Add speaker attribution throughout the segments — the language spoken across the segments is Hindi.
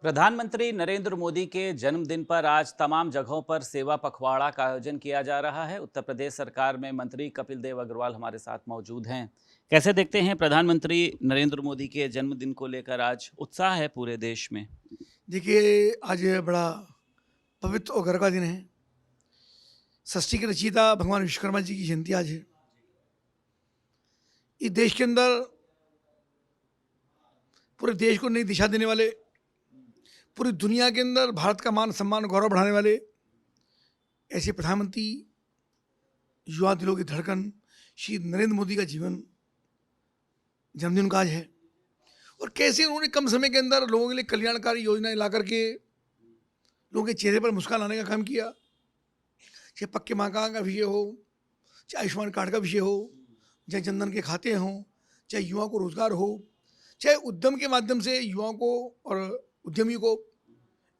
Speaker 1: प्रधानमंत्री नरेंद्र मोदी के जन्मदिन पर आज तमाम जगहों पर सेवा पखवाड़ा का आयोजन किया जा रहा है। उत्तर प्रदेश सरकार में मंत्री कपिल देव अग्रवाल हमारे साथ मौजूद हैं। कैसे देखते हैं प्रधानमंत्री नरेंद्र मोदी के जन्मदिन को लेकर आज उत्साह है पूरे देश में?
Speaker 2: देखिए, आज बड़ा पवित्र और गर्व का दिन है। षष्ठी के रचयिता भगवान विश्वकर्मा जी की जयंती आज है। इस देश के अंदर पूरे देश को नई दिशा देने वाले, पूरी दुनिया के अंदर भारत का मान सम्मान गौरव बढ़ाने वाले ऐसे प्रधानमंत्री, युवा दिलों की धड़कन श्री नरेंद्र मोदी का जन्मदिन का आज है। और कैसे उन्होंने कम समय के अंदर लोगों के लिए कल्याणकारी योजनाएं ला करके लोगों के चेहरे पर मुस्कान लाने का काम किया। चाहे पक्के मकान का विषय हो, चाहे आयुष्मान कार्ड का विषय हो, चाहे जनधन के खाते हों, चाहे युवाओं को रोजगार हो, चाहे उद्यम के माध्यम से युवाओं को और उद्यमियों को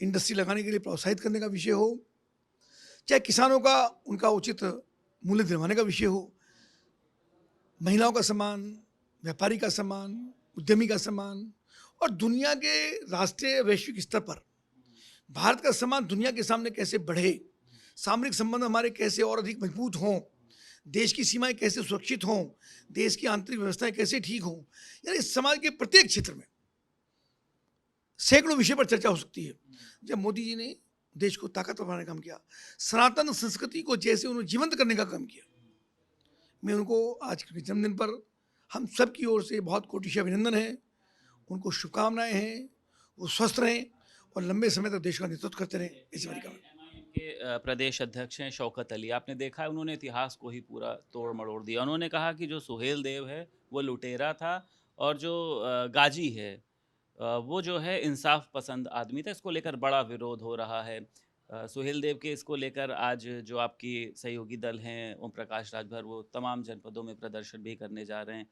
Speaker 2: इंडस्ट्री लगाने के लिए प्रोत्साहित करने का विषय हो, चाहे किसानों का उनका उचित मूल्य दिलवाने का विषय हो, महिलाओं का सम्मान, व्यापारी का सम्मान, उद्यमी का सम्मान और दुनिया के राष्ट्रीय वैश्विक स्तर पर भारत का सम्मान दुनिया के सामने कैसे बढ़े, सामरिक संबंध हमारे कैसे और अधिक मजबूत हों, देश की सीमाएं कैसे सुरक्षित हों, देश की आंतरिक व्यवस्थाएं कैसे ठीक हों, यानी समाज के प्रत्येक क्षेत्र में सैकड़ों विषय पर चर्चा हो सकती है। जब मोदी जी ने देश को ताकतवर बनाने का काम किया, सनातन संस्कृति को जैसे उन्होंने जीवंत करने का काम किया, मैं उनको आज के जन्मदिन पर हम सब की ओर से बहुत कोटि अभिनंदन है, उनको शुभकामनाएं हैं। वो स्वस्थ रहें और लंबे समय तक देश का नेतृत्व करते रहें, ऐसी मेरी कामना।
Speaker 1: के प्रदेश अध्यक्ष हैं शौकत अली, आपने देखा है उन्होंने इतिहास को ही पूरा तोड़ मरोड़ दिया। उन्होंने कहा कि जो सुहेल देव है वो लुटेरा था और जो गाजी है वो जो है इंसाफ पसंद आदमी था। इसको लेकर बड़ा विरोध हो रहा है। सुहेल देव के इसको लेकर आज जो आपकी सहयोगी दल हैं ओम प्रकाश राजभर, वो तमाम जनपदों में प्रदर्शन भी करने जा रहे हैं।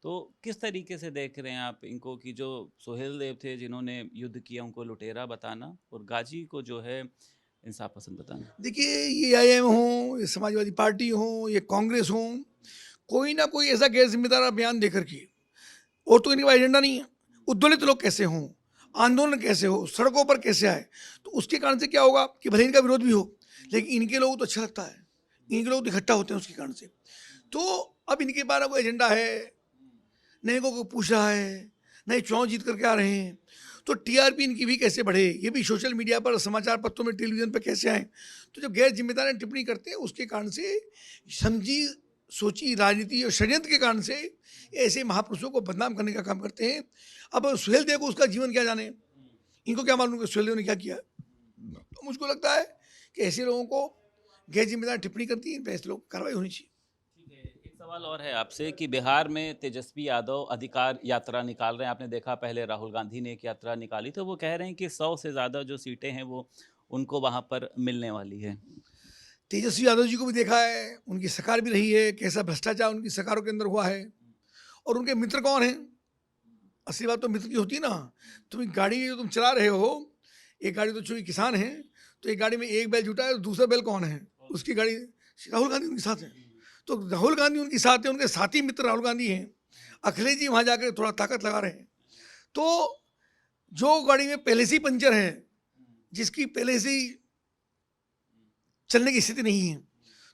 Speaker 1: तो किस तरीके से देख रहे हैं आप इनको कि जो सुहेल देव थे जिन्होंने युद्ध किया उनको लुटेरा बताना और गाजी को जो है इंसाफ पसंद बताना?
Speaker 2: देखिए, ये आईएम हो, ये समाजवादी पार्टी हो, ये कांग्रेस हो, कोई ना कोई ऐसा गैर जिम्मेदार बयान देकर के, और तो इनका एजेंडा नहीं है, उद्दोलित लोग कैसे हों, आंदोलन कैसे हो, सड़कों पर कैसे आए, तो उसके कारण से क्या होगा कि भले इनका विरोध भी हो, लेकिन इनके लोगों तो अच्छा लगता है, इनके लोग इकट्ठा होते हैं उसके कारण से। तो अब इनके पास कोई एजेंडा है, न इनको कोई पूछ रहा है, न ये चुनाव जीत करके आ रहे हैं, तो टीआरपी इनकी भी कैसे बढ़े, ये भी सोशल मीडिया पर, समाचार पत्रों में, टेलीविजन पर कैसे आए। तो जो गैर जिम्मेदार टिप्पणी करते हैं उसके कारण से समझी सोची राजनीति और षड्यंत्र के कारण से ऐसे महापुरुषों को बदनाम करने का काम करते हैं। अब सुहेल देव को उसका जीवन क्या जाने, इनको क्या मालूम कि सुहेल देव ने क्या किया। तो मुझको लगता है कि ऐसे लोगों को गैर जिम्मेदार टिप्पणी करती है, इन पर ऐसे लोग कार्रवाई होनी चाहिए।
Speaker 1: ठीक है, एक सवाल और है आपसे कि बिहार में तेजस्वी यादव अधिकार यात्रा निकाल रहे हैं। आपने देखा पहले राहुल गांधी ने एक यात्रा निकाली, तो वो कह रहे हैं कि 100 से ज़्यादा जो सीटें हैं वो उनको वहाँ पर मिलने वाली है।
Speaker 2: तेजस्वी यादव जी को भी देखा है, उनकी सरकार भी रही है, कैसा भ्रष्टाचार उनकी सरकारों के अंदर हुआ है, और उनके मित्र कौन हैं। असली बात तो मित्र की होती है ना। तुम गाड़ी जो तुम चला रहे हो, एक गाड़ी तो चूंकि किसान है, तो एक गाड़ी में एक बैल जुटा है, तो दूसरा बैल कौन है, उसकी गाड़ी राहुल गांधी उनके साथ है। तो राहुल गांधी उनके साथ है, उनके साथी मित्र राहुल गांधी हैं। अखिलेश जी वहाँ जाकर थोड़ा ताकत लगा रहे हैं। तो जो गाड़ी में पहले से ही पंचर है, जिसकी पहले से ही चलने की स्थिति नहीं है,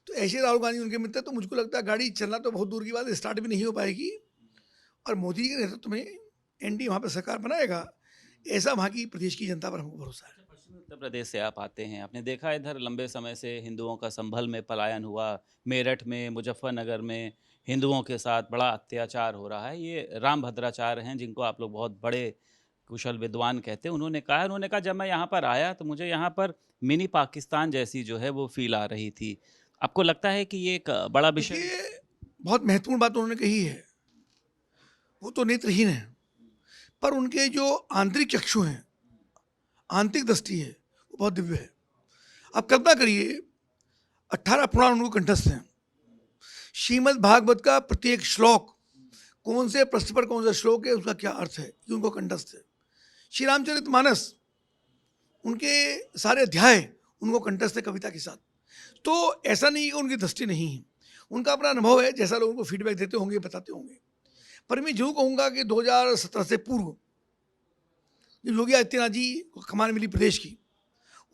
Speaker 2: तो ऐसे राहुल गांधी उनके मित्र। तो मुझको लगता है गाड़ी चलना तो बहुत दूर की बात है, स्टार्ट भी नहीं हो पाएगी, और मोदी जी के नेतृत्व में एनडीए वहाँ पर सरकार बनाएगा, ऐसा वहाँ की प्रदेश की जनता पर हमको भरोसा है।
Speaker 1: पश्चिमी उत्तर प्रदेश से आप आते हैं, आपने देखा इधर लंबे समय से हिंदुओं का संभल में पलायन हुआ। मेरठ में, मुजफ्फरनगर में हिंदुओं के साथ बड़ा अत्याचार हो रहा है। ये राम भद्राचार्य हैं जिनको आप लोग बहुत बड़े कुशल विद्वान कहते हैं। उन्होंने कहा जब मैं यहाँ पर आया तो मुझे यहाँ पर मिनी पाकिस्तान जैसी जो है वो फील आ रही थी। आपको लगता है कि ये एक बड़ा विषय?
Speaker 2: देखिए, बहुत महत्वपूर्ण बात उन्होंने कही है। वो तो नेत्रहीन है, पर उनके जो आंतरिक चक्षु हैं, आंतरिक दृष्टि है, वो बहुत दिव्य है। आप कल्पना करिए, 18 पुराण उनको कंठस्थ हैं। श्रीमद् भागवत का प्रत्येक श्लोक, कौन से प्रश्न पर कौन सा श्लोक है, उसका क्या अर्थ है, ये उनको कंठस्थ है। श्री रामचरितमानस, उनके सारे अध्याय उनको कंठस्थ है कविता के साथ। तो ऐसा नहीं कि उनकी दृष्टि नहीं है, उनका अपना अनुभव है, जैसा लोगों को फीडबैक देते होंगे, बताते होंगे। पर मैं जो कहूँगा कि 2017 से पूर्व जब योगी आदित्यनाथ जी को कमान मिली प्रदेश की,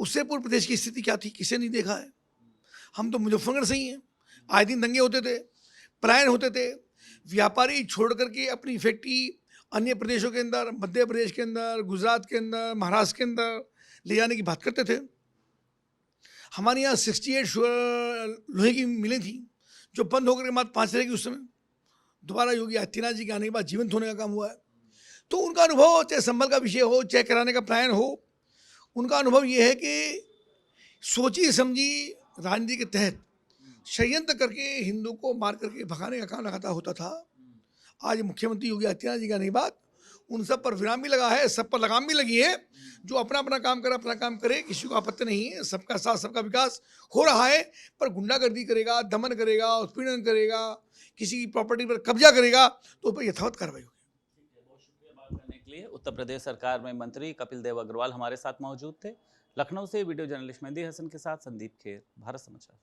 Speaker 2: उससे पूर्व प्रदेश की स्थिति क्या थी, किसे नहीं देखा है। हम तो मुजफ्फरनगर से ही हैं, आए दिन दंगे होते थे, पलायन होते थे, व्यापारी छोड़ करके अपनी फैक्ट्री अन्य प्रदेशों के अंदर, मध्य प्रदेश के अंदर, गुजरात के अंदर, महाराष्ट्र के अंदर ले जाने की बात करते थे। हमारे यहाँ 68 लोहे की मिलें थी जो बंद होकर के मात्र 5 रहेगी उस समय। दोबारा योगी आदित्यनाथ जी के आने के बाद जीवंत होने का काम हुआ है। तो उनका अनुभव, चाहे संभल का विषय हो, चाहे कराने का प्लान हो, उनका अनुभव ये है कि सोची समझी राजनीति के तहत षड्यंत्र करके हिंदू को मार करके भगाने का काम लगातार होता था। आज मुख्यमंत्री योगी आदित्यनाथ जी का आने के बाद उन सब पर विराम भी लगा है, सब पर लगाम भी लगी है। जो अपना अपना काम करे, अपना काम करे, किसी को आपत्ति नहीं है। सबका साथ, सबका विकास हो रहा है। पर गुंडागर्दी करेगा, दमन करेगा, उत्पीड़न करेगा, किसी की प्रॉपर्टी पर कब्जा करेगा तो उस पर यथावत कार्रवाई होगी।
Speaker 1: बहुत शुक्रिया बात करने के लिए। उत्तर प्रदेश सरकार में मंत्री कपिल देव अग्रवाल हमारे साथ मौजूद थे। लखनऊ से वीडियो जर्नलिस्ट मेहंदी हसन के साथ संदीप खेर, भारत समाचार।